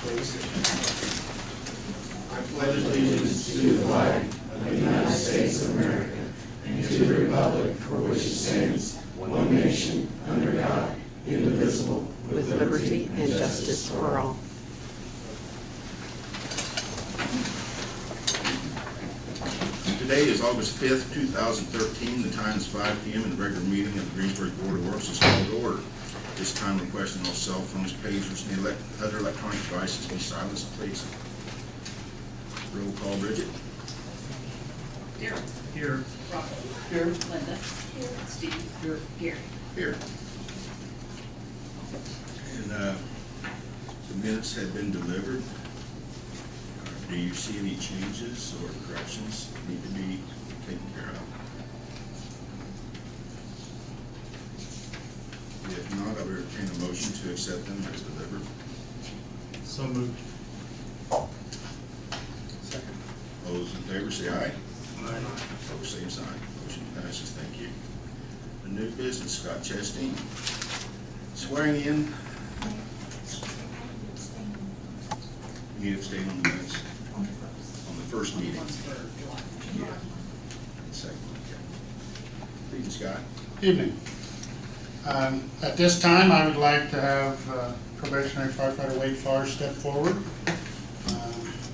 please. I pledge allegiance to the flag of the United States of America and to the republic for which it stands, one nation, under God, indivisible, With liberty and justice for all. Today is August 5th, 2013. The time is 5 p.m. and the regular meeting of the Greensburg Board of Works is called to order. This time, requesting all cell phones, pagers, and other electronic devices be silenced, please. Roll call, Bridget. Darryl. Here. Rocco. Here. Linda. Here. Steve. Here. Gary. Here. And the minutes have been delivered. Do you see any changes or corrections that need to be taken care of? If not, I will entertain a motion to accept them as delivered. So moved. Second. All those in favor say aye. Aye. Opposed, same sign. Motion passes. Thank you. The new business, Scott Chastain. Swearing in. You need to abstain on the minutes. On the first meeting. One's for July. Yeah. Second, okay. Please, Scott. Evening. At this time, I would like to have probationary firefighter Wade Farr step forward.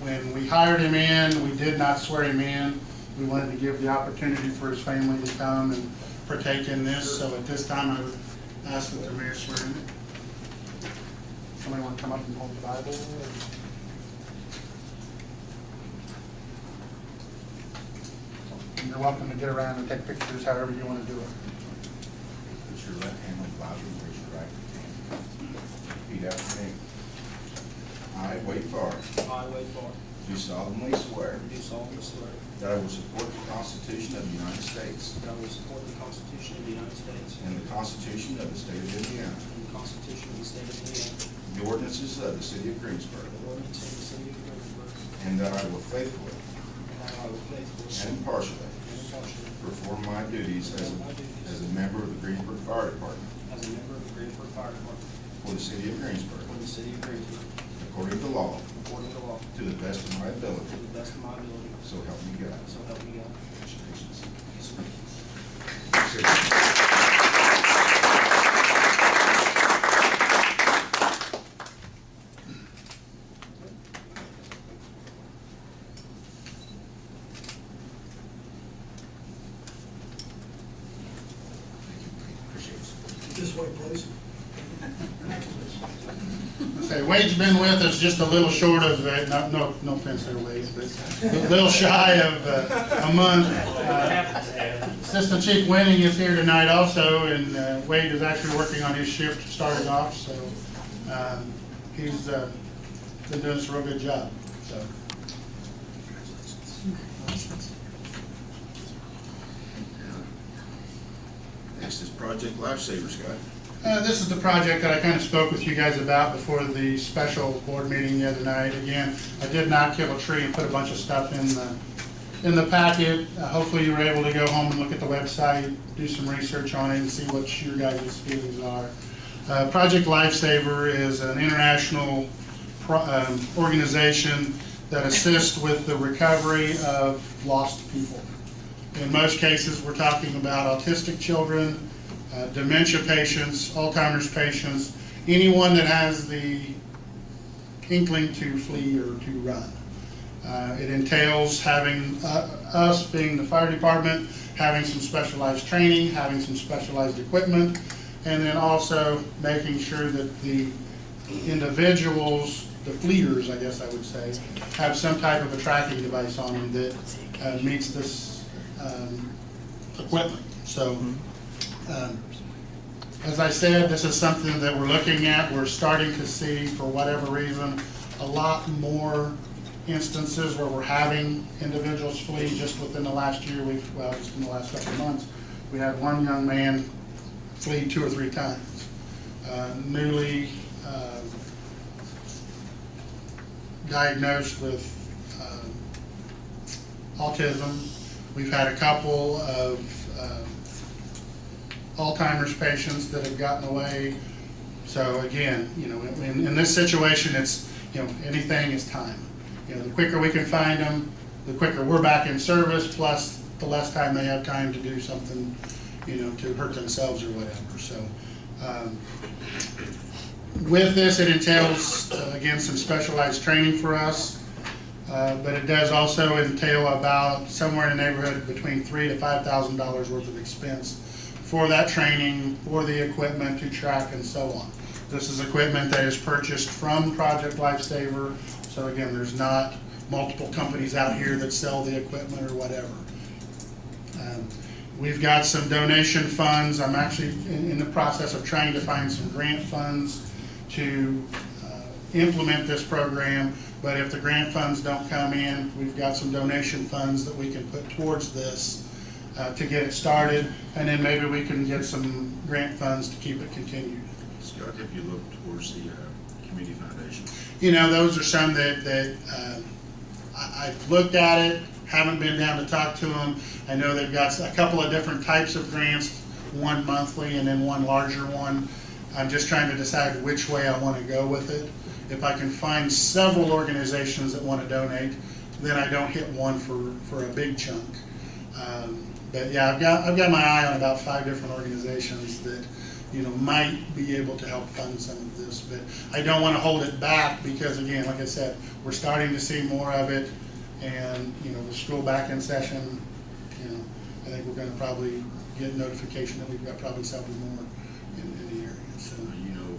When we hired him in, we did not swear him in. We wanted to give the opportunity for his family to come and partake in this. So at this time, I would ask that the mayor swear him in. Somebody want to come up and hold the Bible? And you're welcome to get around and take pictures however you want to do it. Put your left hand on the Bible and raise your right hand. Repeat after me. I, Wade Farr, I, Wade Farr, do solemnly swear do solemnly swear that I will support the Constitution of the United States that I will support the Constitution of the United States and the Constitution of the State of Indiana, and the Constitution of the State of Indiana, the ordinances of the City of Greensburg, the ordinance of the City of Greensburg, and that I will faithfully and that I will faithfully and impartially and impartially perform my duties as a member of the Greensburg Fire Department as a member of the Greensburg Fire Department for the City of Greensburg, for the City of Greensburg, according to law, according to law, to the best of my ability. to the best of my ability, So help me God. so help me God. Congratulations. Appreciate it. This way, please. Say, Wade's been with us just a little short of, no offense there, Wade, but a little shy of a month. Assistant Chief Winning is here tonight also, and Wade is actually working on his shift starting off, so he's been doing us a real good job. So. Next is Project Lifesaver, Scott. This is the project that I kind of spoke with you guys about before the special board meeting the other night. Again, I did not kill a tree and put a bunch of stuff in the packet. Hopefully you were able to go home and look at the website, do some research on it, and see what your guys' feelings are. Project Lifesaver is an international organization that assists with the recovery of lost people. In most cases, we're talking about autistic children, dementia patients, Alzheimer's patients, anyone that has the inkling to flee or to run. It entails having us, being the fire department, having some specialized training, having some specialized equipment, and then also making sure that the individuals, the fleers, I guess I would say, have some type of a tracking device on them that meets this equipment. So, as I said, this is something that we're looking at. We're starting to see, for whatever reason, a lot more instances where we're having individuals flee just within the last year. Just in the last couple of months, we had one young man flee 2 or 3 times. Newly diagnosed with autism. We've had a couple of Alzheimer's patients that have gotten away. So again, you know, in this situation, it's anything is time. The quicker we can find them, the quicker we're back in service, plus the less time they have time to do something, to hurt themselves or whatever. So, with this, it entails, again, some specialized training for us, but it does also entail about somewhere in the neighborhood between $3,000 to $5,000 worth of expense for that training, for the equipment to track and so on. This is equipment that is purchased from Project Lifesaver. So again, there's not multiple companies out here that sell the equipment or whatever. We've got some donation funds. I'm actually in the process of trying to find some grant funds to implement this program. But if the grant funds don't come in, we've got some donation funds that we can put towards this to get it started. And then maybe we can get some grant funds to keep it continued. Scott, have you looked towards the community foundation? Those are some that I've looked at it, haven't been down to talk to them. I know they've got a couple of different types of grants, one monthly and then one larger one. I'm just trying to decide which way I want to go with it. If I can find several organizations that want to donate, then I don't hit one for a big chunk. But yeah, I've got my eye on about 5 different organizations that might be able to help fund some of this, but I don't want to hold it back because, again, like I said, we're starting to see more of it, and with school back in session, I think we're going to probably get notification that we've got probably several more in the area. So.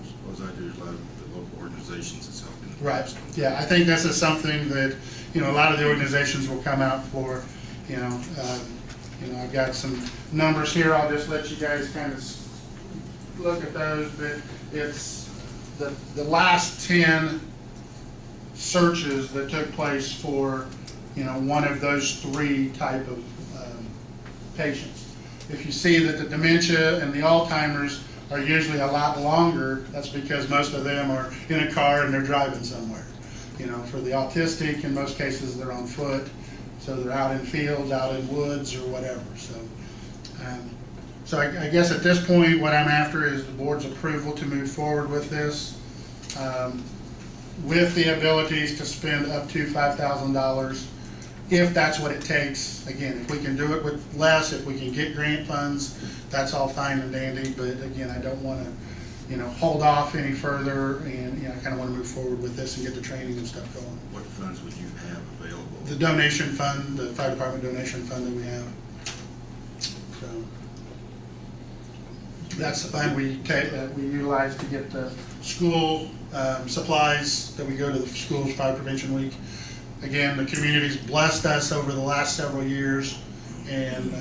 Suppose I do, there's a lot of the local organizations that's helping. Right. Yeah, I think this is something that a lot of the organizations will come out for. I've got some numbers here. I'll just let you guys kind of look at those, but it's the last 10 searches that took place for one of those 3 type of patients. If you see that the dementia and the Alzheimer's are usually a lot longer, that's because most of them are in a car and they're driving somewhere. For the autistic, in most cases they're on foot, so they're out in fields, out in woods or whatever. So I guess at this point, what I'm after is the board's approval to move forward with this, with the abilities to spend up to $5,000, if that's what it takes. Again, if we can do it with less, if we can get grant funds, that's all fine and dandy. But again, I don't want to, hold off any further, and I kind of want to move forward with this and get the training and stuff going. What funds would you have available? The donation fund, the fire department donation fund that we have. So that's the fund we take, that we utilize to get the school supplies that we go to the schools fire prevention week. Again, the community's blessed us over the last several years, and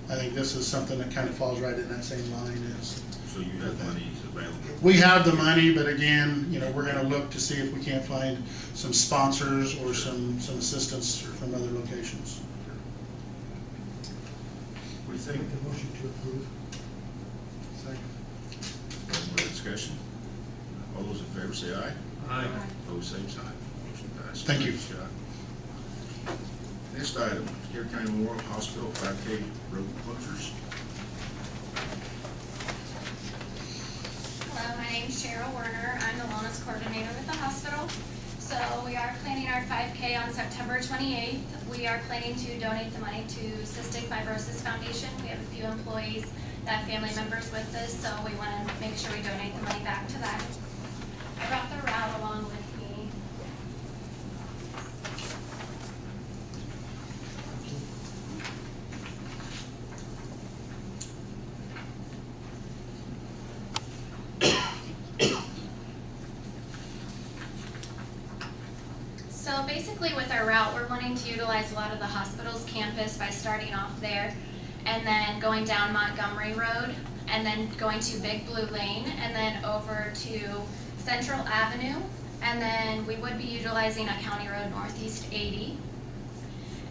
I think this is something that kind of falls right in that same line as. So you have money available? We have the money, but again, we're going to look to see if we can't find some sponsors or some assistance from other locations. What do you think? Make a motion to approve. Any more discussion? All those in favor say aye. Aye. Opposed, same sign. Motion passes. Thank you. Scott. Next item, Carroll County Memorial Hospital 5K road closures. Hello, my name's Cheryl Werner. I'm the wellness coordinator with the hospital. So we are planning our 5K on September 28th. We are planning to donate the money to Cystic Fibrosis Foundation. We have a few employees that have family members with this, so we want to make sure we donate the money back to them. I brought the route along with me. So basically with our route, we're wanting to utilize a lot of the hospital's campus by starting off there and then going down Montgomery Road and then going to Big Blue Lane and then over to Central Avenue, and then we would be utilizing a County Road Northeast 80.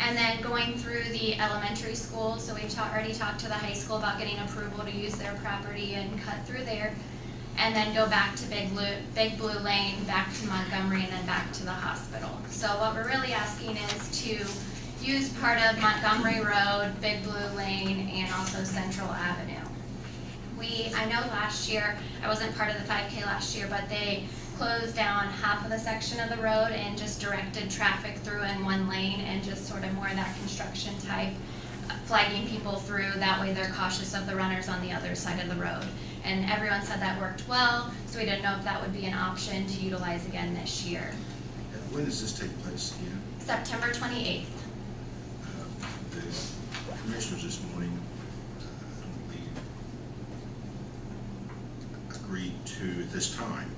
And then going through the elementary school, so we've already talked to the high school about getting approval to use their property and cut through there. And then go back to Big Blue Lane, back to Montgomery, and then back to the hospital. So what we're really asking is to use part of Montgomery Road, Big Blue Lane, and also Central Avenue. I know last year, I wasn't part of the 5K last year, but they closed down half of the section of the road and just directed traffic through in one lane and just sort of more of that construction type, flagging people through. That way they're cautious of the runners on the other side of the road. And everyone said that worked well, so we didn't know if that would be an option to utilize again this year. And when does this take place again? September 28th. The commissioners this morning, agreed to, at this time,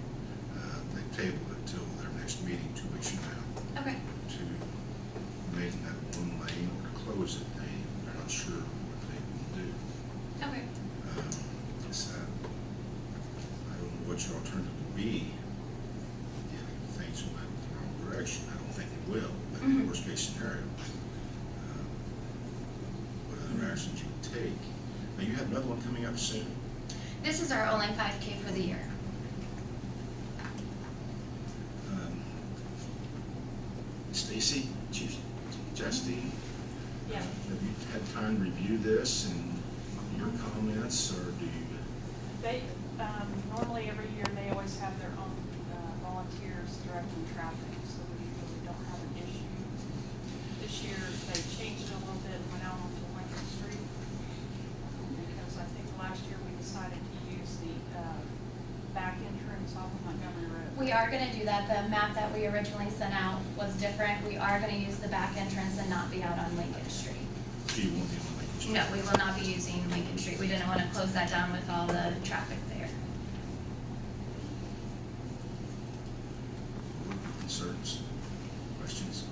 they tabled it till their next meeting 2 weeks from now, Okay. to make that one lane or to close it. They're not sure what they will do. Okay. So, I don't know what your alternative would be if things went the wrong direction. I don't think they will, but in the worst case scenario, what other actions you would take? Now, you have another one coming up soon. This is our only 5K for the year. Stacy, Chief Justine, Yeah. have you had time to review this and your comments, or do you? They, normally every year, they always have their own volunteers directing traffic, so we really don't have an issue. This year, they changed it a little bit and went out onto Lincoln Street, because I think last year we decided to use the back entrance off of Montgomery Road. We are gonna do that. The map that we originally sent out was different. We are gonna use the back entrance and not be out on Lincoln Street. Do you want to be on Lincoln Street? No, we will not be using Lincoln Street. We didn't wanna close that down with all the traffic there. Concerns, questions?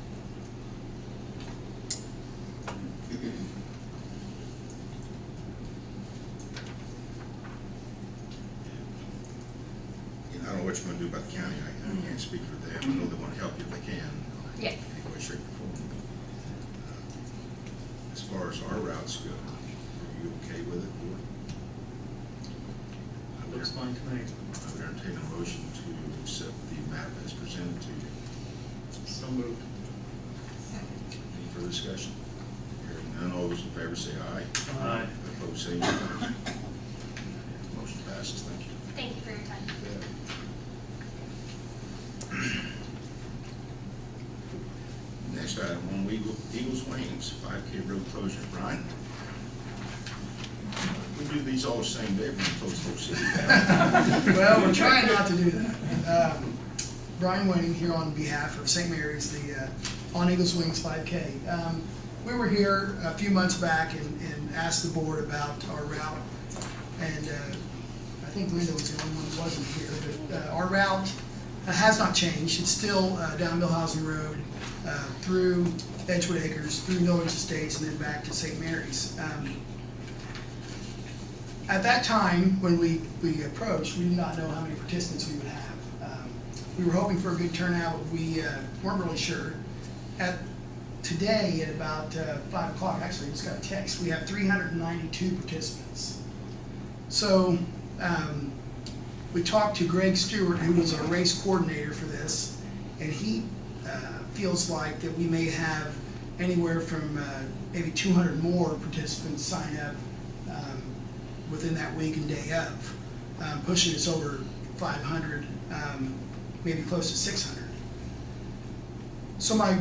I don't know what you're gonna do about the county. I can't speak for them. I know they want to help you if they can. Yes. In any way, shape, or form. As far as our routes go, are you okay with it, board? Looks fine to me. I would entertain a motion to accept the map as presented to you. So moved. Any further discussion? Hearing none, all those in favor say aye. Aye. Opposed, say no. Motion passes, thank you. Thank you for your time. Next item on Eagles Wings, 5K road closure. Brian? We do these all the same day when we close the whole city. Well, we're trying not to do that. Brian Wayne here on behalf of St. Mary's, the On Eagles Wings 5K. We were here a few months back and asked the board about our route, and I think Linda was the only one who wasn't here, but our route has not changed. It's still down Millhousen Road, through Edgewood Acres, through Miller's Estates, and then back to St. Mary's. At that time, when we approached, we did not know how many participants we would have. We were hoping for a good turnout, but we weren't really sure. Today, at about 5 o'clock, actually, I just got a text, we have 392 participants. So we talked to Greg Stewart, who was our race coordinator for this, and he feels like that we may have anywhere from maybe 200 more participants sign up within that week and day of, pushing us over 500, maybe close to 600. So my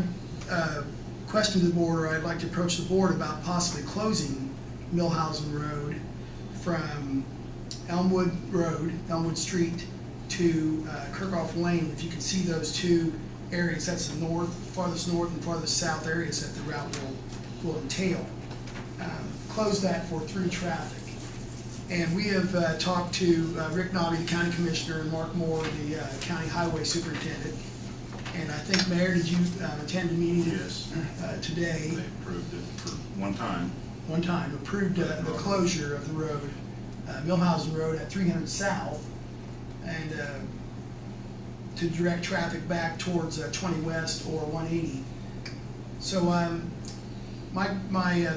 question to the board, or I'd like to approach the board about possibly closing Millhousen Road from Elmwood Street to Kirkhoff Lane. If you can see those two areas, that's the farthest north and farthest south areas that the route will entail. Close that for through traffic. And we have talked to Rick Nobby, the county commissioner, and Mark Moore, the county highway superintendent. And I think, Mayor, did you attend the meeting Yes. Today? They approved it for one time. One time, approved the closure of the road, Millhousen Road at 300 South, and to direct traffic back towards 20 West or 180. So my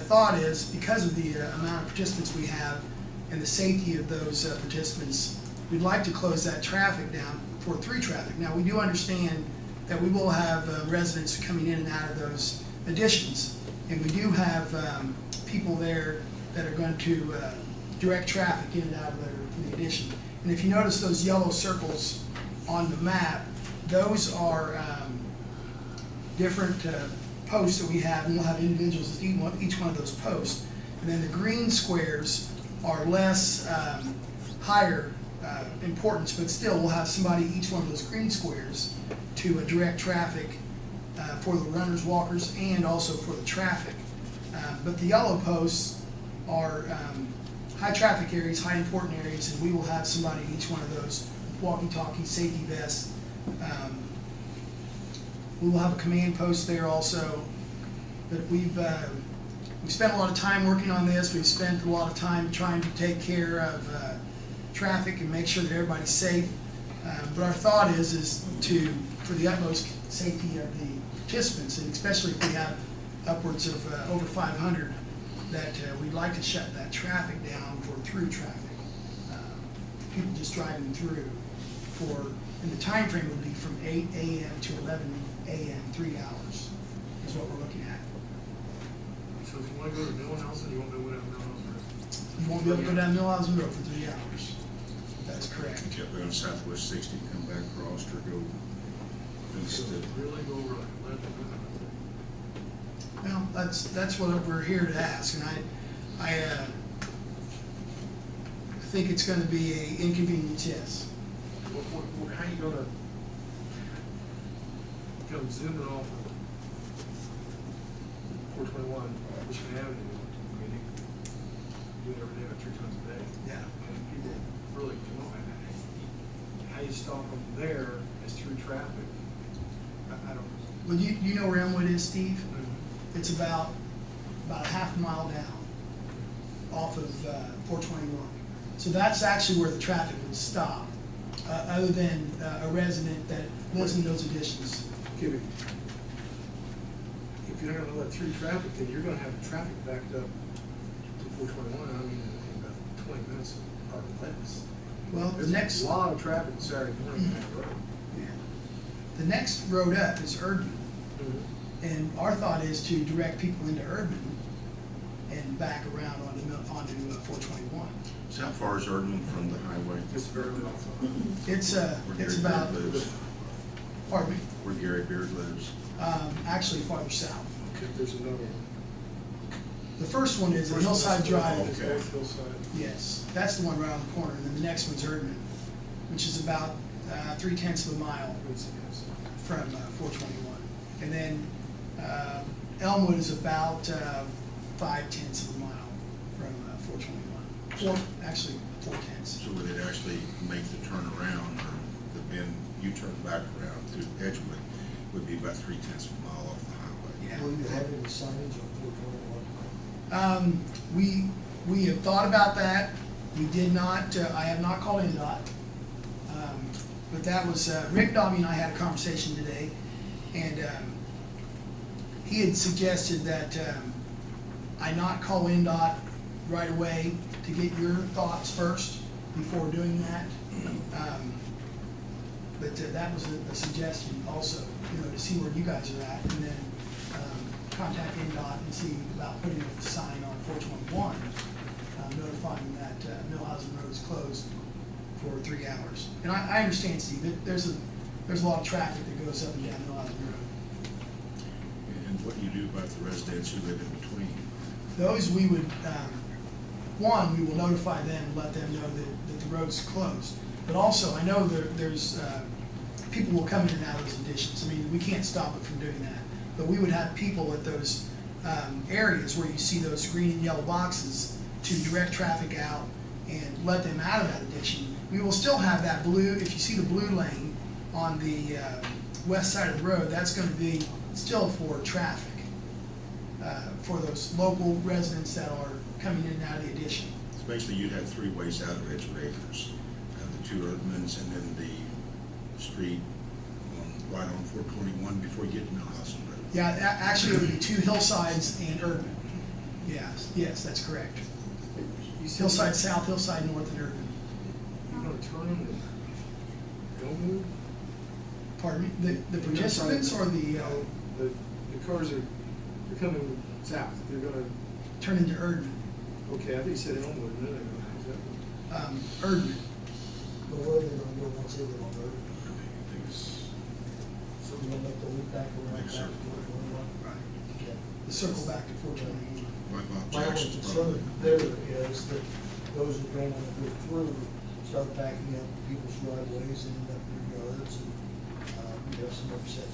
thought is, because of the amount of participants we have and the safety of those participants, we'd like to close that traffic down for through traffic. Now, we do understand that we will have residents coming in and out of those additions, and we do have people there that are going to direct traffic in and out of the addition. And if you notice those yellow circles on the map, those are different posts that we have, and we'll have individuals at each one of those posts. And then the green squares are less higher importance, but still we'll have somebody at each one of those green squares to direct traffic for the runners, walkers, and also for the traffic. But the yellow posts are high traffic areas, high important areas, and we will have somebody in each one of those, walkie-talkie, safety vests. We will have a command post there also. But we've spent a lot of time working on this. We've spent a lot of time trying to take care of traffic and make sure that everybody's safe. But our thought is for the utmost safety of the participants, and especially if we have upwards of over 500, that we'd like to shut that traffic down for through traffic. People just driving through and the time frame would be from 8 a.m. to 11 a.m., 3 hours is what we're looking at. So if you want to go to Millhousen, you won't be able to go down Millhousen. You won't be able to go down Millhausen Road for 3 hours. That's correct. You have to go on Southwest 60, come back across, or go east So of. really go right, left and right. Well, that's what we're here to ask, and I think it's going to be an inconvenience, yes. How you gonna come zooming off of 421 Michigan Avenue? I mean, you do everything about 3 times a day. Yeah. And people really come on. How you stop them there is through traffic. I don't. Well, you know where Elmwood is, Steve? It's about a half a mile down off of 421. So that's actually where the traffic would stop, other than a resident that lives in those additions. Okay, but if you're not gonna let through traffic, then you're gonna have traffic backed up to 421, I mean, in about 20 minutes or less. Well, the There's next, a lot of traffic Saturday morning on that road. the next road up is Erdman. And our thought is to direct people into Erdman and back around onto 421. So how far is Erdman from the highway? Just very little. It's Where it's Gary about, Beard lives? pardon me, Where Gary Beard lives? actually farther south. Okay, there's another one. The first one is First one Hillside Drive. is North Hillside. Yes, that's the one right on the corner, and then the next one's Erdman, which is about 3/10 of a mile from 421. And then Elmwood is about 5/10 of a mile from 421. Actually, 4/10. So would it actually make the turnaround or the bend, U-turn back around through Edgewood would be about 3/10 of a mile off the highway? Yeah. Will you have any signage on 421? We have thought about that. We did not, I have not called NDOT. But that was, Rick Dobby and I had a conversation today, and he had suggested that I not call NDOT right away to get your thoughts first before doing that. But that was a suggestion also, to see where you guys are at, and then contact NDOT and see about putting a sign on 421, notifying that Millhausen Road is closed for 3 hours. And I understand, Steve, there's a lot of traffic that goes up and down Millhausen Road. And what do you do about the residents who live in between? Those we would, one, we will notify them and let them know that the road's closed. But also, I know there's, people will come in and out of those additions. I mean, we can't stop it from doing that. But we would have people at those areas where you see those green and yellow boxes to direct traffic out and let them out of that addition. We will still have that blue, if you see the blue lane on the west side of the road, that's going to be still for traffic, for those local residents that are coming in and out of the addition. So basically, you'd have 3 ways out of Edgewood Acres. The 2 Erdmans and then the street right on 421 before you get to Millhausen Road. Yeah, actually, it would be 2 hillsides and Erdman. Yes, that's correct. You said Hillside South, Hillside North, and Erdman. You're gonna turn them and go move? Pardon me, the participants or the, The cars they're coming south, they're gonna, turn into Erdman? okay, I think you said Elmwood, and then they're gonna, is that? Erdman. But where are they gonna go once they get on the road? back around back to Yes, sir. 421. Right. Okay. The circle back to 421. Like Bob My only Jackson's concern problem. there is that those who don't want to go through start backing up people's driveways and end up in their yards, and we have some upset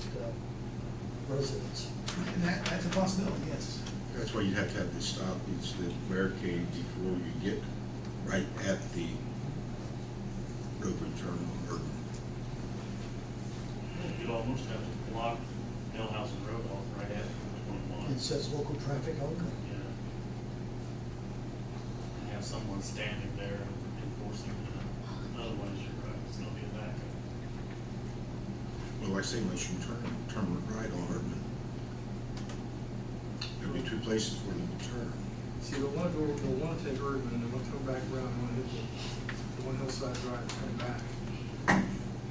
residents. And that's a possibility, yes. That's why you have to have the stoppage, the barricade before you get right at the open turn on Urban. You'd almost have to block Millhousen Road off right at 421. It says local traffic only. Yeah. And have someone standing there enforcing it. Otherwise, you're right, it's gonna be a backup. Well, like I say, once you turn right on Urban, there'll be two places for them to turn. See, they'll want to take Urban, and they'll come back around, and want to hit the one hillside drive and come back.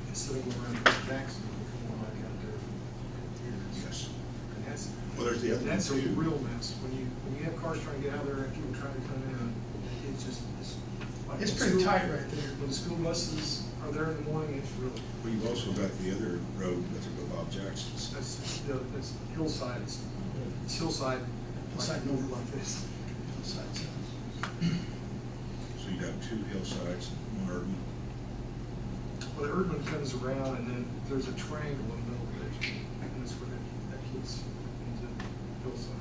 Instead of going around to Jackson, they'll come back out there. Yes. And Well, there's the other that's a one, too. real mess. When you have cars trying to get out of there and people trying to come in, it's just, like It's when pretty school- tight right there. When the school buses are there in the morning, it's really, Well, you've also got the other road, that's about Bob Jackson's. that's hillside, it's hillside, Hillside like north. like this. Side signs. So you got two hillsides on Urban. Well, the Urban comes around, and then there's a triangle in the middle of it, and that's where that gets into hillside.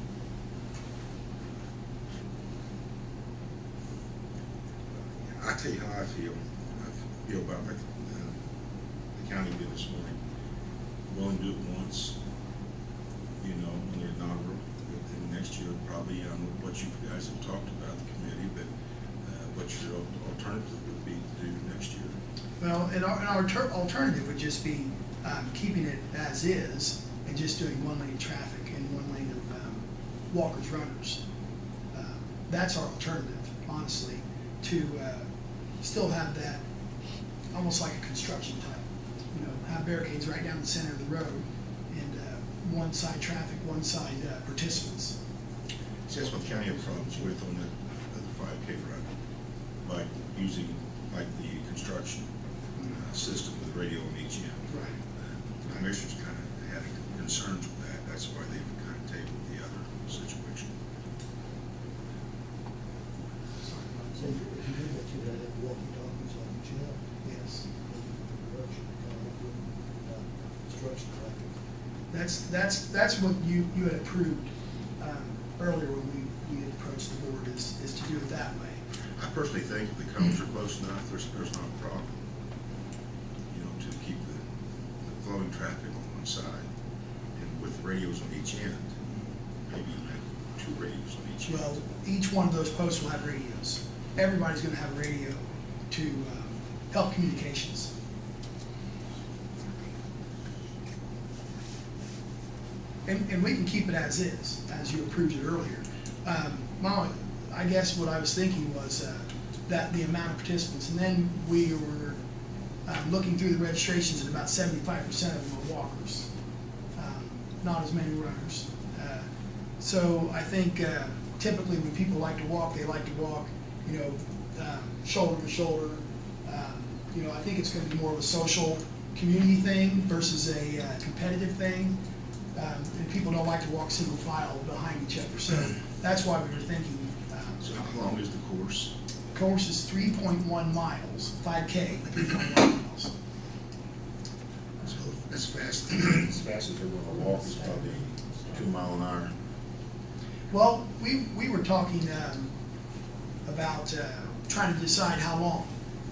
I tell you how I feel. I feel about like the county did this morning. Willing to do it once, you know, when they're inaugural. But then next year, probably on what you guys have talked about, the committee, but what your alternative would be to do next year. Well, and our alternative would just be keeping it as is and just doing one lane traffic and one lane of walkers, runners. That's our alternative, honestly, to still have that almost like a construction type. You know, have barricades right down the center of the road and one side traffic, one side participants. See, that's what the county had problems with on the 5K run, by using like the construction system with radio on each end. Right. The commissioners kind of had concerns with that. That's why they've kind of tabled the other situation. So if you do that, you gotta have walkie-talkies on each end. Yes. Direction, kind of like with, construction traffic. That's what you had approved earlier when we had approached the board is to do it that way. I personally think if the cones are close enough, there's not a problem. You know, to keep the flowing traffic on one side, and with radios on each end, maybe even have two radios on each end. Well, each one of those posts will have radios. Everybody's gonna have a radio to help communications. And we can keep it as is, as you approved it earlier. I guess what I was thinking was that the amount of participants, and then we were looking through the registrations, and about 75% of them are walkers, not as many runners. So I think typically when people like to walk, they like to walk, you know, shoulder to shoulder. You know, I think it's going to be more of a social community thing versus a competitive thing. And people don't like to walk single file behind each other. So that's why we were thinking. So how long is the course? Course is 3.1 miles, 5K, 3.1 miles. So as fast as they're going to walk is probably 2 miles an hour. Well, we were talking about trying to decide how long.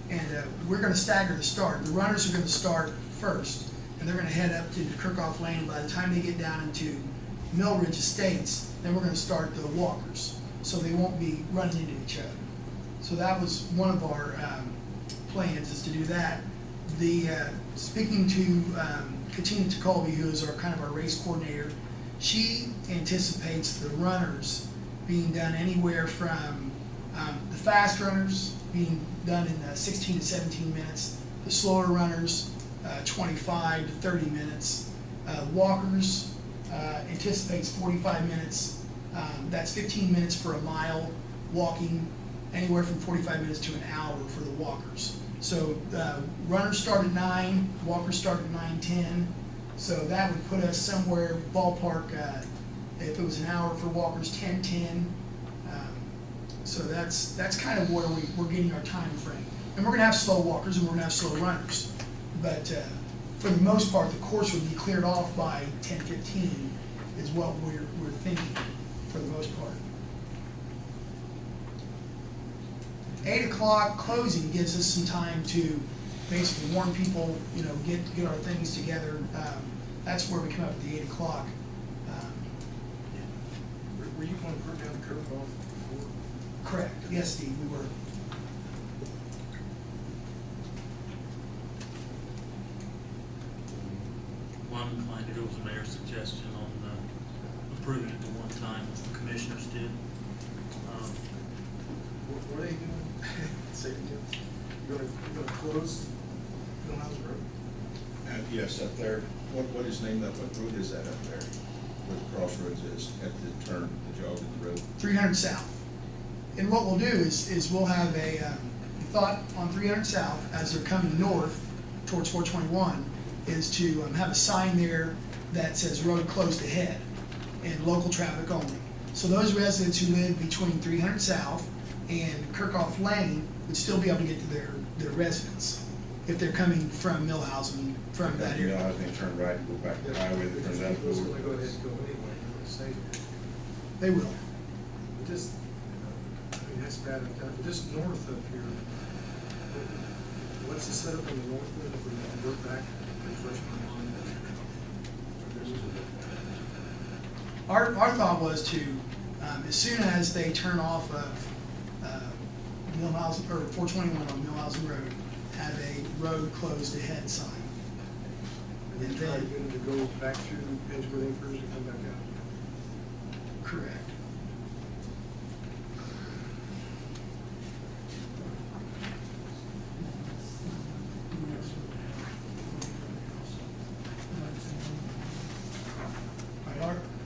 And we're going to stagger the start. The runners are going to start first, and they're going to head up to Kirkhoff Lane. By the time they get down into Millridge Estates, then we're going to start the walkers, so they won't be running into each other. So that was one of our plans, is to do that. Speaking to Katina Tacolby, who is kind of our race coordinator, she anticipates the runners being done anywhere from the fast runners being done in 16 to 17 minutes, the slower runners 25 to 30 minutes, walkers anticipates 45 minutes. That's 15 minutes for a mile walking, anywhere from 45 minutes to an hour for the walkers. So runners start at 9, walkers start at 9:10. So that would put us somewhere ballpark, if it was an hour for walkers, 10:10. So that's kind of where we're getting our time frame. And we're gonna have slow walkers and we're gonna have slow runners. But for the most part, the course would be cleared off by 10:15 is what we're thinking for the most part. 8 o'clock closing gives us some time to basically warn people, you know, get our things together. That's where we come up with the 8 o'clock. Were you going to put down the curve off before? Correct. Yes, Steve, we were. Well, I'm inclined to go with the mayor's suggestion on approving it to one time, as the commissioners did. What are they doing? Say it again. You're gonna close Millhousen Road? Yes, up there, what is named up, what road is that up there? Where the crossroads is, at the turn, the jog in the road? 300 South. And what we'll do is we'll have a thought on 300 South as they're coming north towards 421 is to have a sign there that says road closed ahead and local traffic only. So those residents who live between 300 South and Kirkhoff Lane would still be able to get to their residence if they're coming from Millhousen, from that You know, area. I was gonna turn right and go back to the highway that Because turns out. people's gonna go ahead and go anyway, they're gonna stay here. They will. But this, I mean, that's bad, just north of here, what's the setup on the north end if we work back to freshman line? Our thought was to, as soon as they turn off of Millhousen, or 421 on Millhausen Road, have a road closed ahead sign. And then try again to go back through Edgewood Acres and come back out. Correct.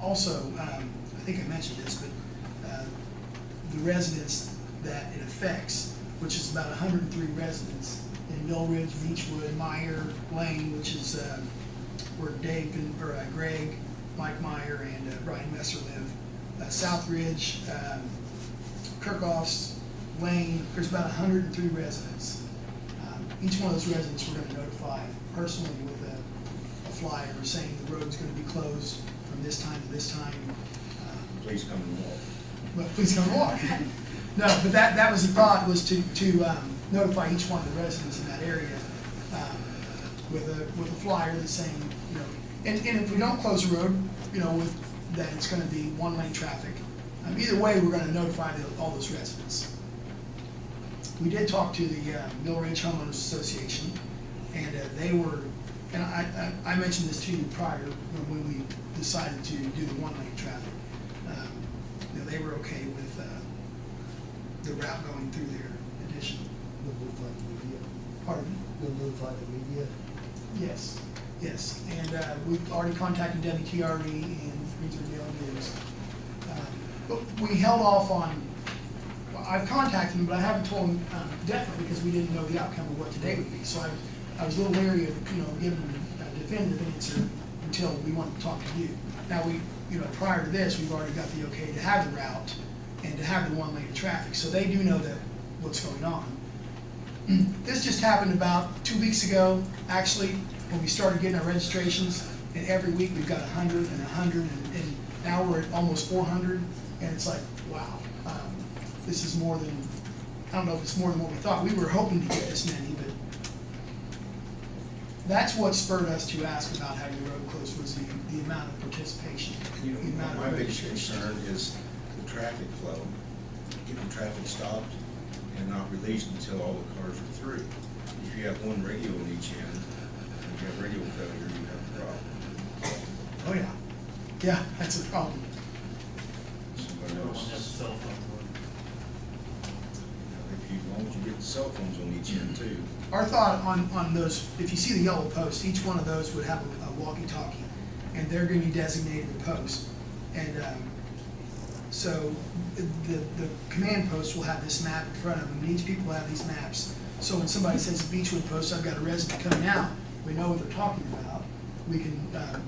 Also, I think I mentioned this, but the residents that it affects, which is about 103 residents in Mill Ridge, Beechwood, Meyer, Lane, which is where Dave and Greg, Mike Meyer, and Brian Messer live. South Ridge, Kirkhoff's, Lane. There's about 103 residents. Each one of those residents we're going to notify personally with a flyer saying the road's going to be closed from this time to this time. Please come and walk. But please come walk. No, but that was the thought, was to notify each one of the residents in that area with a flyer that's saying, you know, and if we don't close the road, you know, that it's going to be one-lane traffic. Either way, we're going to notify all those residents. We did talk to the Mill Ridge Homeowners Association, and they were, and I mentioned this to you prior when we decided to do the one-lane traffic. You know, they were okay with the route going through their addition. We'll notify the media. Pardon? We'll notify the media. Yes, yes. And we've already contacted WTRE and Greensburg Daily News. But we held off on, I've contacted them, but I haven't told them definitely because we didn't know the outcome of what today would be. So I was a little leery of, you know, giving a definitive answer until we wanted to talk to you. Now prior to this, we've already got the okay to have the route and to have the one lane of traffic. So they do know that what's going on. This just happened about 2 weeks ago, actually, when we started getting our registrations. And every week we've got 100 and 100, and now we're at almost 400. And it's like, wow, this is more than, I don't know if it's more than what we thought. We were hoping to get this many, but that's what spurred us to ask about having the road closed, was the amount of participation. You know, the amount my of biggest registration. concern is the traffic flow. Get the traffic stopped and not released until all the cars are through. If you have one radio on each end, and you have radio failure, you have a problem. Oh, yeah. Yeah, that's a problem. Somebody Everyone has a else, cell phone. if you, as long as you get the cell phones on each end too. Our thought on those, if you see the yellow posts, each one of those would have a walkie-talkie, and they're going to be designated a post. And so the command post will have this map in front of them, and each people have these maps. So when somebody says Beechwood Post, I've got a resident coming out, we know what they're talking about. we can,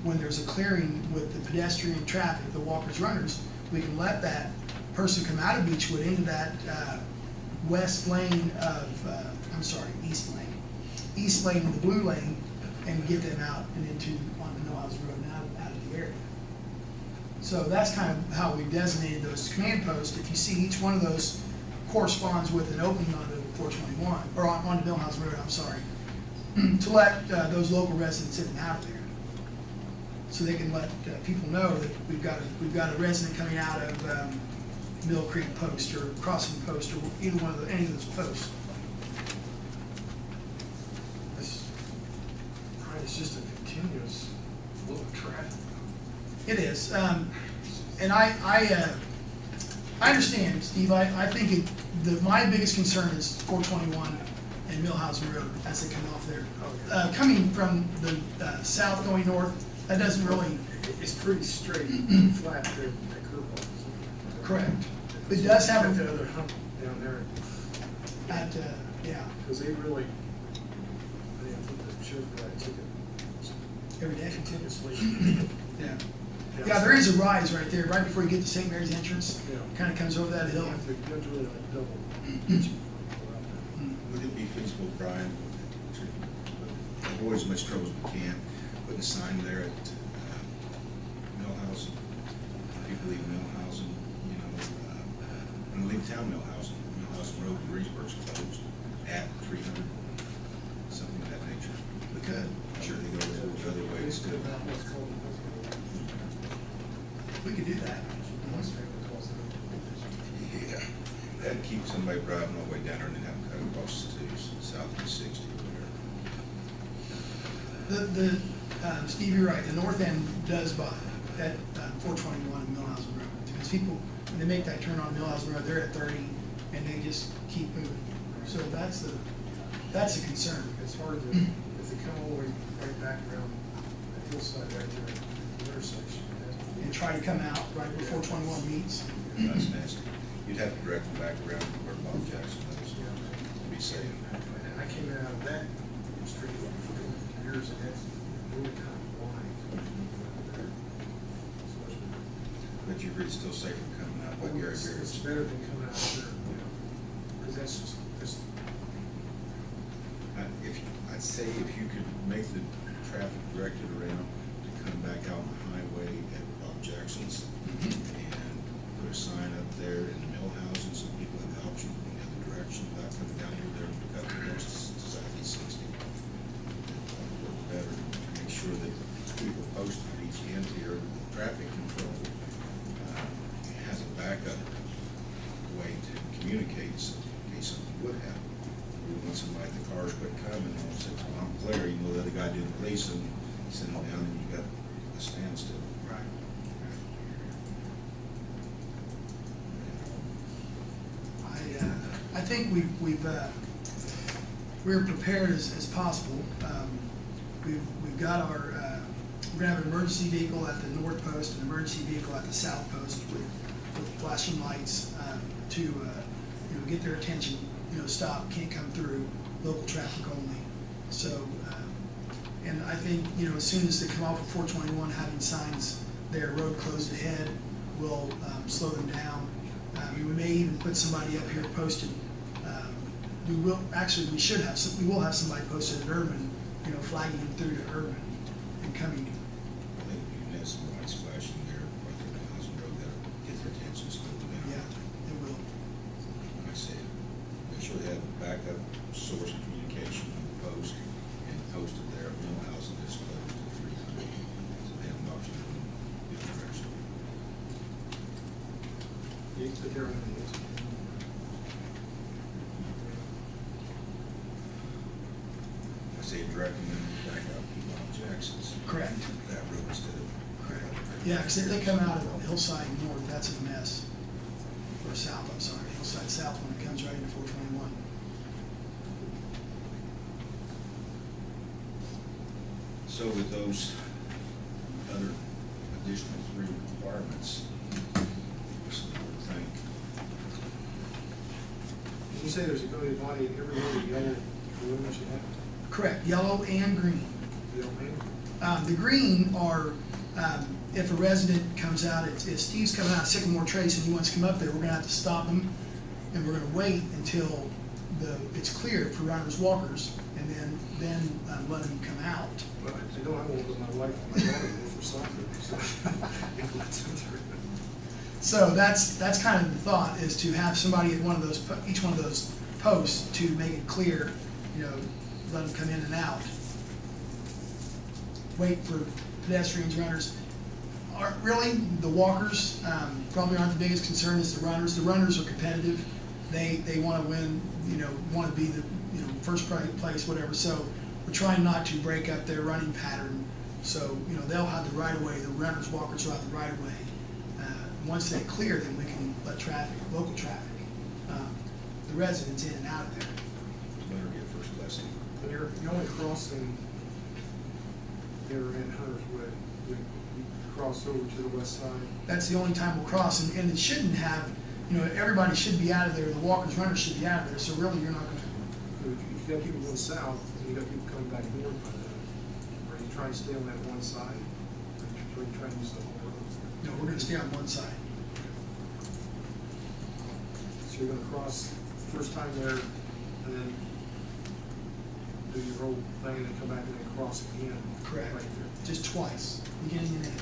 when there's a clearing with the pedestrian traffic, the walkers, runners, we can let that person come out of Beechwood into that west lane of, east lane, the blue lane, and get them out and into, onto Millhouse Road and out of the area. So that's kind of how we designated those command posts. If you see each one of those corresponds with an opening onto 421, or onto Millhouse Road, I'm sorry, to let those local residents in and out there. So they can let people know that we've got a resident coming out of Mill Creek Post or Crossing Post or either one of any of those posts. It's just a continuous flow of traffic. It is, and I understand, Steve. I think my biggest concern is 421 and Millhousen Road as they come off there. Coming from the south going north, that doesn't really. It's pretty straight, flat there, that curveball. Correct. It does have the other hump down there. Yeah. Because they really, I think the sheriff got a ticket Every day. continuously. Yeah. Yeah, there is a rise right there, right before you get to St. Mary's entrance. Yeah. Kind of comes over that hill. You have to really like double pitch before you go out there. Would it be feasible, Brian, to avoid as much trouble as we can, put a sign there at Millhousen? People leave Millhousen, you know, when they leave town Millhousen Road, Greensburg's closed at 300, something of that nature. We could. Sure, they go the other way instead of. We could do that. Yeah, that'd keep somebody driving all the way down there and then have them cut across to south of 60 or whatever. Steve, you're right, the north end does buy at 421 and Millhousen Road. Because people, when they make that turn on Millhousen Road, they're at 30 and they just keep moving. So that's a concern. It's hard to, if they come all the way right back around that hillside right there, the intersection. And try to come out right before 421 meets. That's nasty. You'd have to direct them back around to where Bob Jackson lives to be safe. And I came out of that street for years, and that's really kind of wide. But you're really still safe from coming out by Gary It's Beard's. better than coming out there, you know, because that's just, I'd say if you could make the traffic directed around to come back out on the highway at Bob Jackson's and put a sign up there in Millhousen so people have the option in the other direction without coming down here there to cut across to Southeast 60. It'd work better, make sure that people posted at each end here, traffic control has a backup way to communicate so in case something would happen. We want somebody, the cars quit coming, and all said, well, I'm clear, even though the other guy didn't release him, send him down, and you got a standstill. Right. I think we're prepared as possible. We've got our, we're gonna have an emergency vehicle at the north post, an emergency vehicle at the south post with flashing lights to get their attention. Stop, can't come through, local traffic only. So, and I think as soon as they come off of 421, having signs there, road closed ahead, will slow them down. We may even put somebody up here posted. We will have somebody posted at Urban, flagging them through to Urban and coming. I think you can have some lights flashing there, right there on the housing road, that'll get their attention, slow them down. Yeah, it will. Like I said, make sure they have a backup source of communication on the post, and posted there, Millhousen is closed at 300, so they have an option to go the other direction. you put there on the I say directing them back out to Bob Jackson's. Correct. That road instead of. Yeah, because if they come out of Hillside North, that's a mess. Or south, I'm sorry, Hillside South when it comes right into 421. So with those other additional 3 requirements, what's the board think? Did you say there's a going to body in every one of the yellow balloons you have? Correct, yellow and green. You don't mean? The green are, if a resident comes out, if Steve's coming out of Sycamore Trace and he wants to come up there, we're gonna have to stop him, and we're gonna wait until it's cleared for runners, walkers, and then let him come out. But I know I won't let my wife and my daughter go for soccer, so. So that's kind of the thought, is to have somebody at each one of those posts to make it clear, let them come in and out. Wait for pedestrians, runners. Really, the walkers probably aren't the biggest concern as the runners. The runners are competitive. They want to win, want to be the first place, whatever. So we're trying not to break up their running pattern. So they'll have the right of way. The runners, walkers will have the right of way. Once they clear, then we can let local traffic, the residents in and out of there. Better get first class. But you're only crossing there in Hunter's Way. We cross over to the west side. That's the only time we'll cross, and it shouldn't have, everybody should be out of there. The walkers, runners should be out of there. So really, you're not going to. If you got people going south, and you got people coming back north by then, are you trying to stay on that one side? Or are you trying to use the whole road? No, we're going to stay on one side. So you're gonna cross first time there, and then do your whole thing, and then come back and then cross again. Correct. Right there. Just twice, beginning and end.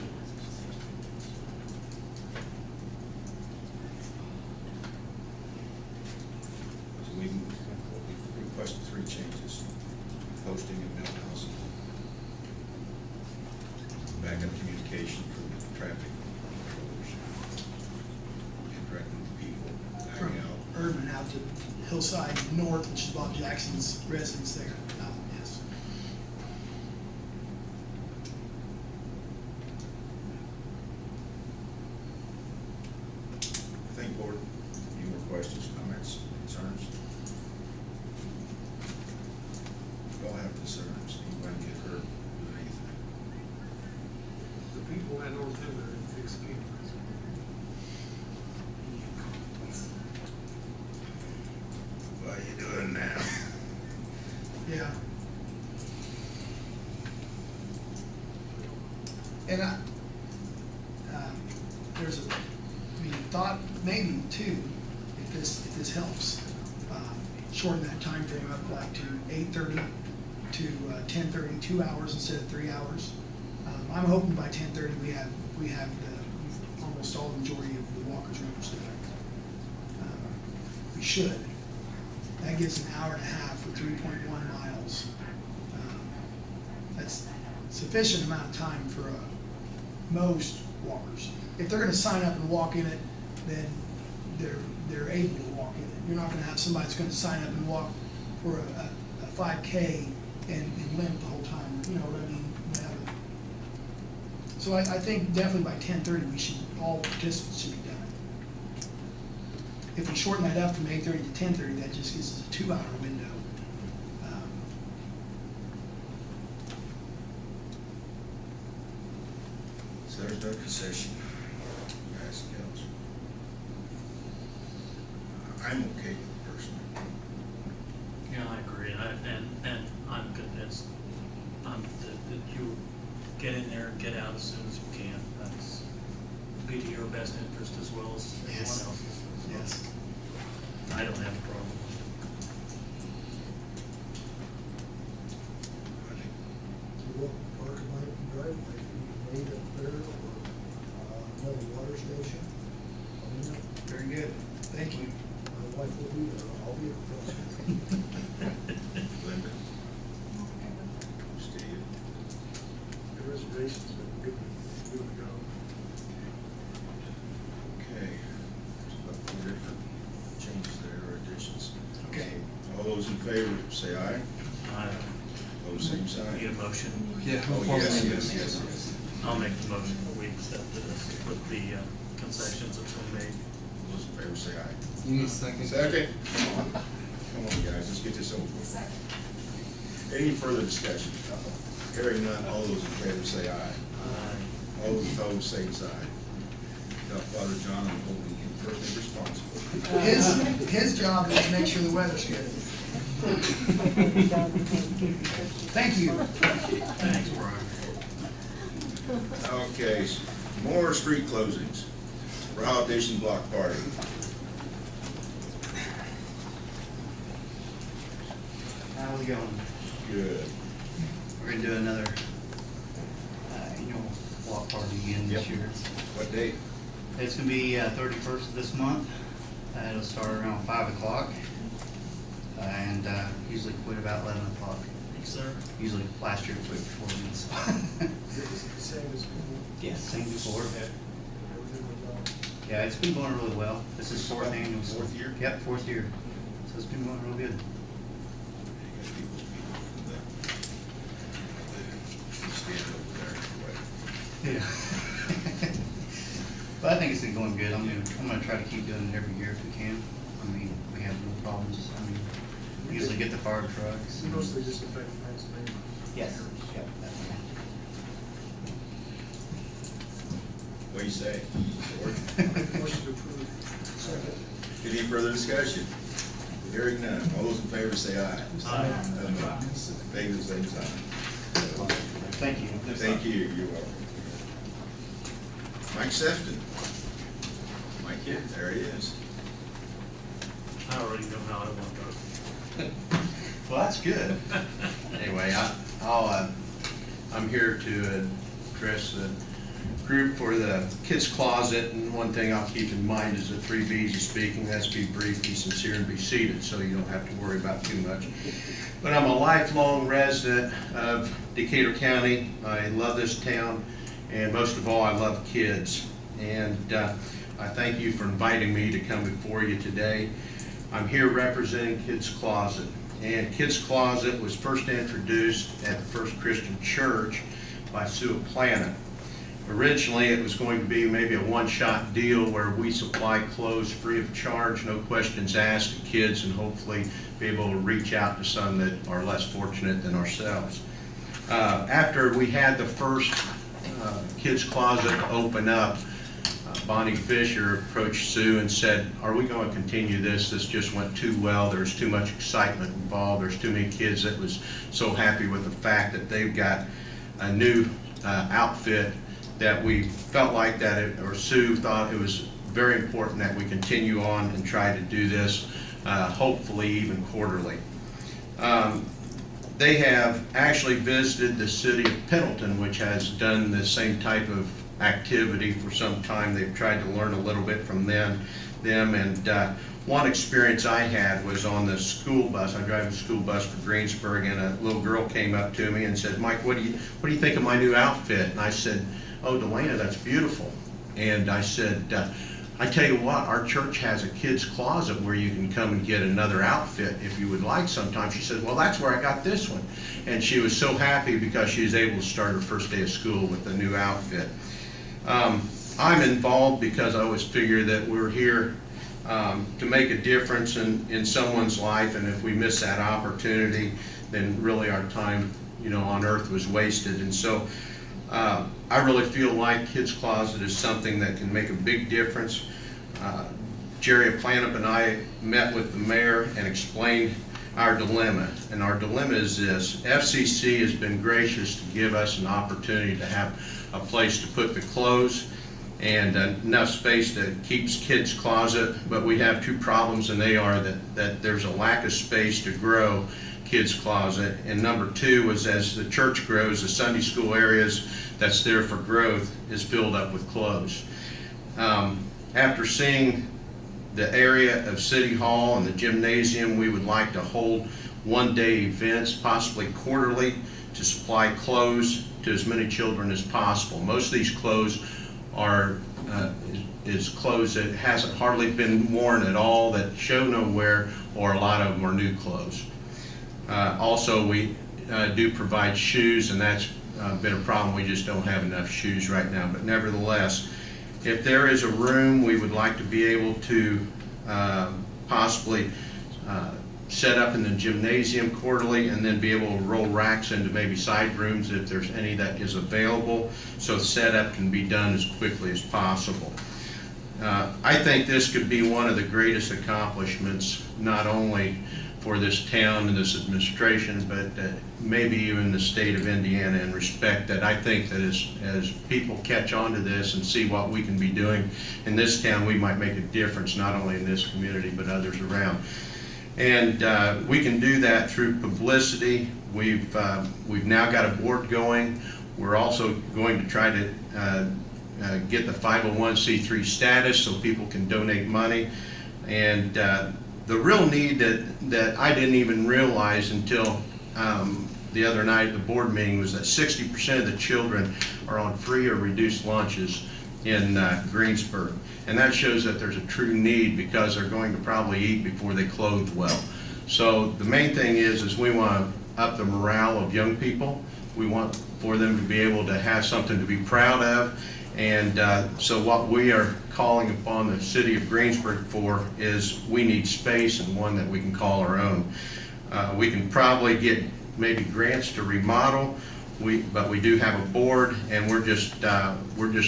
So we requested 3 changes: posting and millhousen, backup communication for the traffic controllers, and directing the people From backing out. Urban out to Hillside North, which is Bob Jackson's residence there. Yes. Think, board, any more questions, comments, concerns? We all have concerns. Anybody get hurt with anything? The people at North End are in thick skin. What are you doing now? Yeah. And there's thought maybe too, if this helps, shorten that time frame up like to 8:30 to 10:30, 2 hours instead of 3 hours. I'm hoping by 10:30 we have almost all the majority of the walkers runners there. We should. That gives an hour and a half for 3.1 miles. That's sufficient amount of time for most walkers. If they're going to sign up and walk in it, then they're able to walk in it. You're not going to have somebody that's going to sign up and walk for a 5K and limp the whole time. You know what I mean? So I think definitely by 10:30 all participants should be done. If we shorten that up from 8:30 to 10:30, that just gives us a 2-hour window. So there's no concession, guys and gals. I'm okay with it personally. Yeah, I agree, and I'm convinced, that you get in there and get out as soon as you can. That's be to your best interest as well as everyone Yes. else's. Yes. I don't have a problem. You look parking lot and driveway, if you need up there, or, another water station. I mean, Very good. Thank you. my wife will be there, I'll be there. Linda? Steve? The reservations are good to go. Okay. There's about 4 different changes there or additions. Okay. All those in favor, say aye. Opposed, same sign. Need a motion? Yeah. Oh, yes. I'll make the motion that we accept this with the concessions that's been made. Those in favor, say aye. You need a second. Second. Come on, guys, let's get this over with. Any further discussion? Hearing none, all those in favor say aye. All those opposed, same sign. Tell Father John I'm holding him personally responsible. His job is to make sure the weather's good. Thank you. Thanks, Brian. Okay, more street closings. Rowell Edition Block Party. How's it going? Good. We're gonna do another annual walk party again this Yep. year. What date? It's gonna be 31st of this month. It'll start around 5 o'clock and usually quit about 11 o'clock. Yes, sir. Usually last year quit before me, so. Is it the same as before? Yes, same before. Everything was on? Yeah, it's been going really well. This is fourth annual. Fourth year? Yep, fourth year. So it's been going real good. Stand over there. Yeah. But I think it's been going good. I'm gonna try to keep doing it every year if we can. I mean, we have no problems. I mean, we usually get the fire trucks. You mostly just affect Frank's neighbors. Yes, yep, definitely. What do you say? Motion to approve. Second. Any further discussion? Hearing none. All those in favor say aye. Aye. David, same sign. Thank you. Thank you. You're welcome. Mike Sefton. Mike, yeah, there he is. I already know how I want to vote. Well, that's good. Anyway, I'm here to address the group for the kids closet, and one thing I'll keep in mind is the 3 B's of speaking. That's be brief, be sincere, and be seated, so you don't have to worry about too much. But I'm a lifelong resident of Decatur County. I love this town, and most of all, I love kids. And I thank you for inviting me to come before you today. I'm here representing Kids Closet. And Kids Closet was first introduced at the First Christian Church by Sue Planet. Originally, it was going to be maybe a one-shot deal where we supply clothes free of charge, no questions asked to kids, and hopefully be able to reach out to some that are less fortunate than ourselves. After we had the first Kids Closet open up, Bonnie Fisher approached Sue and said, "Are we going to continue this? This just went too well. There's too much excitement involved. There's too many kids that was so happy with the fact that they've got a new outfit that we felt like Sue thought it was very important that we continue on and try to do this, hopefully even quarterly." They have actually visited the city of Pendleton, which has done the same type of activity for some time. They've tried to learn a little bit from them. And one experience I had was on the school bus. I drive a school bus for Greensburg, and a little girl came up to me and said, "Mike, what do you think of my new outfit?" And I said, "Oh, Delana, that's beautiful." And I said, "I tell you what, our church has a kids closet where you can come and get another outfit if you would like sometime." She said, "Well, that's where I got this one." And she was so happy because she was able to start her first day of school with a new outfit. I'm involved because I always figure that we're here to make a difference in someone's life, and if we miss that opportunity, then really our time, on earth was wasted. And so I really feel like Kids Closet is something that can make a big difference. Jerry Planup and I met with the mayor and explained our dilemma. And our dilemma is this: FCC has been gracious to give us an opportunity to have a place to put the clothes and enough space that keeps Kids Closet, but we have two problems, and they are that there's a lack of space to grow Kids Closet, and number two is as the church grows, the Sunday school areas that's there for growth is filled up with clothes. After seeing the area of City Hall and the gymnasium, we would like to hold one-day events, possibly quarterly, to supply clothes to as many children as possible. Most of these clothes are is clothes that hasn't hardly been worn at all, that show no wear, or a lot of them are new clothes. Also, we do provide shoes, and that's been a problem. We just don't have enough shoes right now. But nevertheless, if there is a room, we would like to be able to possibly set up in the gymnasium quarterly, and then be able to roll racks into maybe side rooms if there's any that is available, so setup can be done as quickly as possible. I think this could be one of the greatest accomplishments, not only for this town and this administration, but maybe even the state of Indiana, in respect that I think that as people catch on to this and see what we can be doing in this town, we might make a difference, not only in this community, but others around. And we can do that through publicity. We've now got a board going. We're also going to try to get the 501c3 status so people can donate money. And the real need that I didn't even realize until the other night at the board meeting was that 60% of the children are on free or reduced lunches in Greensburg. And that shows that there's a true need, because they're going to probably eat before they clothe well. So the main thing is we want to up the morale of young people. We want for them to be able to have something to be proud of. And so what we are calling upon the city of Greensburg for is we need space, and one that we can call our own. We can probably get maybe grants to remodel, but we do have a board, and we're just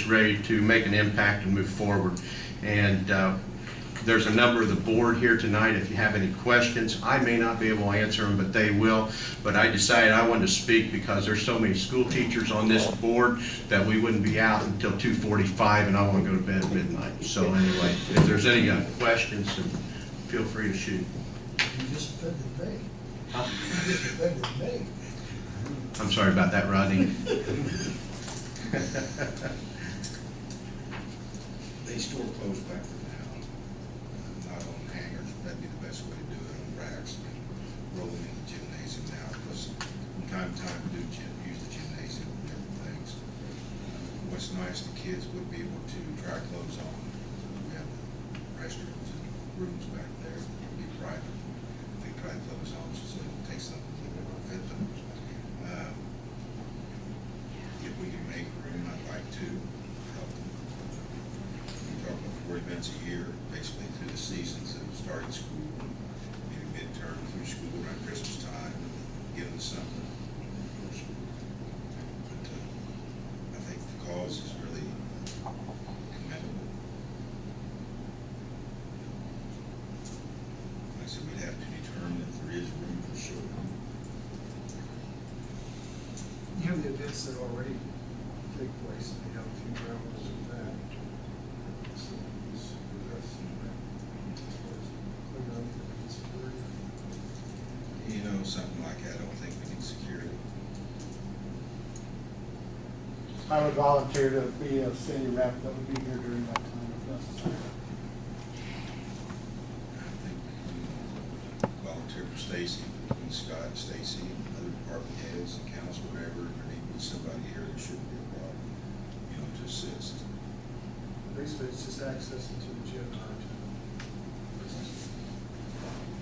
ready to make an impact and move forward. And there's a number of the board here tonight. If you have any questions, I may not be able to answer them, but they will. But I decided I wanted to speak because there's so many school teachers on this board that we wouldn't be out until 2:45, and I want to go to bed at midnight. So anyway, if there's any questions, then feel free to shoot. You just offended me. You just offended me. I'm sorry about that, Rodney. They store clothes back for now, not on hangers. That'd be the best way to do it, on racks, and roll them in the gymnasium now, because from time to time we do use the gymnasium for different things. What's nice, the kids would be able to try clothes on. We have the restrooms and rooms back there, it'd be private. They try clothes on, so it takes something a little bit fit them. If we can make room, I'd like to help them. We talk about 4 events a year, basically through the seasons of starting school, maybe midterm through school around Christmas time, and give them something for school. But I think the cause is really commendable. Like I said, we'd have to determine if there is room for sure. You have the events that already take place, and you have a few travels with that. So it's for us, as far as cleaning up and security. You know, something like that, I don't think we can secure it. I would volunteer to be a city rep that would be here during that time if necessary. I think we can volunteer for Stacy, between Scott and Stacy and other department heads and council, whatever. There need to be somebody here that shouldn't be a problem, you know, to assist. Basically, it's just access into the gym,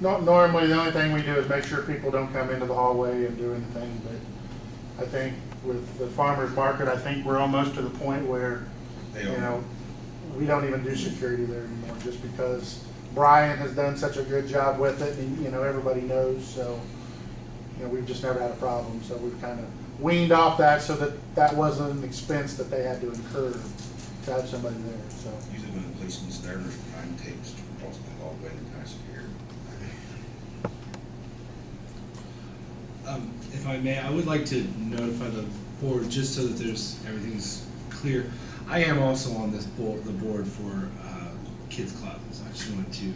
Normally, the only thing we do is make sure people don't come into the hallway and do anything, but I think with the farmer's market, I think we're almost to the point where, you know, we don't even do security there anymore, just because Brian has done such a good job with it, and, you know, everybody knows, so, you know, we've just never had a problem, so we've kind of weaned off that so that that wasn't an expense that they had to incur to have somebody there, so. Usually when the policeman's there, there's crime tapes across the hallway, they're kind of scared. If I may, I would like to notify the board, just so that everything's clear. I am also on this board, the board for kids closets. I just wanted to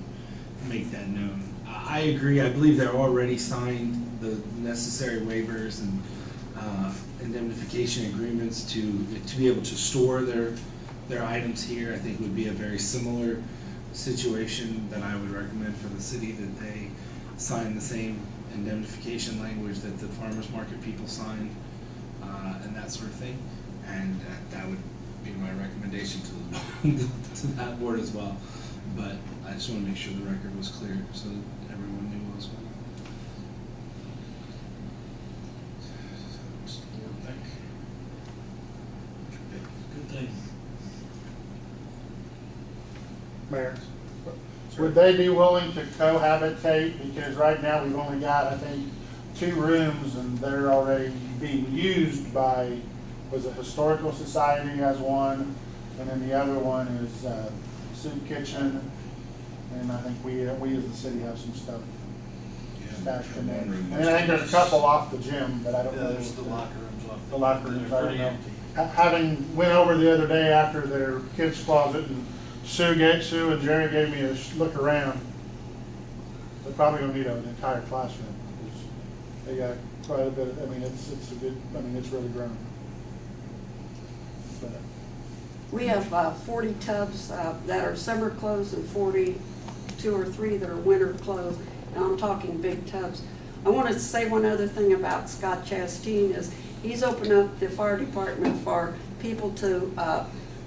make that known. I agree. I believe they're already signed the necessary waivers and indemnification agreements to be able to store their items here. I think would be a very similar situation that I would recommend for the city, that they sign the same indemnification language that the farmers market people sign, and that sort of thing. And that would be my recommendation to that board as well. But I just want to make sure the record was clear so that everyone knew what was going on. Good thing. Mayor, would they be willing to cohabitate? Because right now we've only got, I think, 2 rooms, and they're already being used by, was it Historical Society has one, and then the other one is soup kitchen, and I think we as the city have some stuff. Yeah, stashed in there. One room. And then I think there's a couple off the gym, but I don't Yeah, know. there's the locker rooms off. The locker rooms, I don't Pretty know. empty. Having went over the other day after their kids' closet, and Sue and Jerry gave me a look around. They're probably gonna need an entire classroom. They got quite a bit, I mean, it's a good, I mean, it's really grown. But, We have 40 tubs that are summer clothes and 42 or 3 that are winter clothes, and I'm talking big tubs. I wanted to say one other thing about Scott Chastain is he's opened up the fire department for people to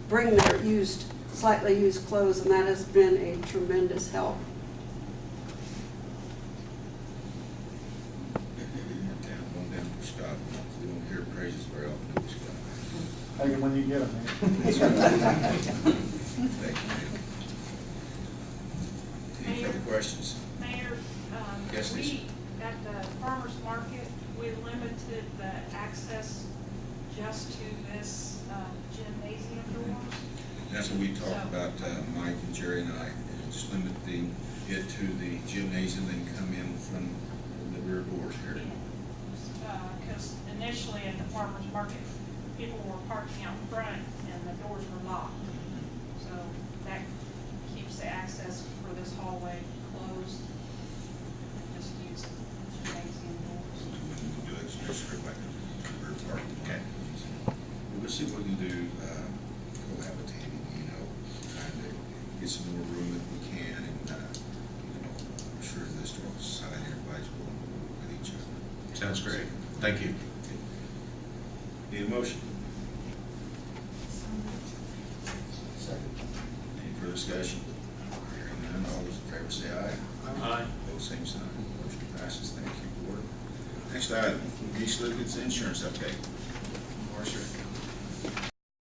bring their slightly used clothes, and that has been a tremendous help. One down for Scott. We don't hear praises very often, do we, Scott? hey, when you get them, man. Thank you, ma'am. Any further questions? Mayor, Yes, Lisa. we, at the farmer's market, we limited the access just to this gymnasium doors. That's what we talked about, Mike and Jerry and I, just limit it to the gymnasium, then come in from the rear doors here. Because initially at the farmer's market, people were parking out front and the doors were locked. So that keeps the access for this hallway closed. Just use gymnasium doors. We can do it, just straight back to the rear part. Okay. We'll see what we can do, cohabitating, trying to get some more room if we can, and, I'm sure this historical society, everybody's willing to work with each other. Sounds great. Thank you. Need a motion? Second. Any further discussion? Hearing none, all those in favor say aye. Aye. Both same sign. Motion passes. Thank you, board. Next item, Geese Licket's insurance update.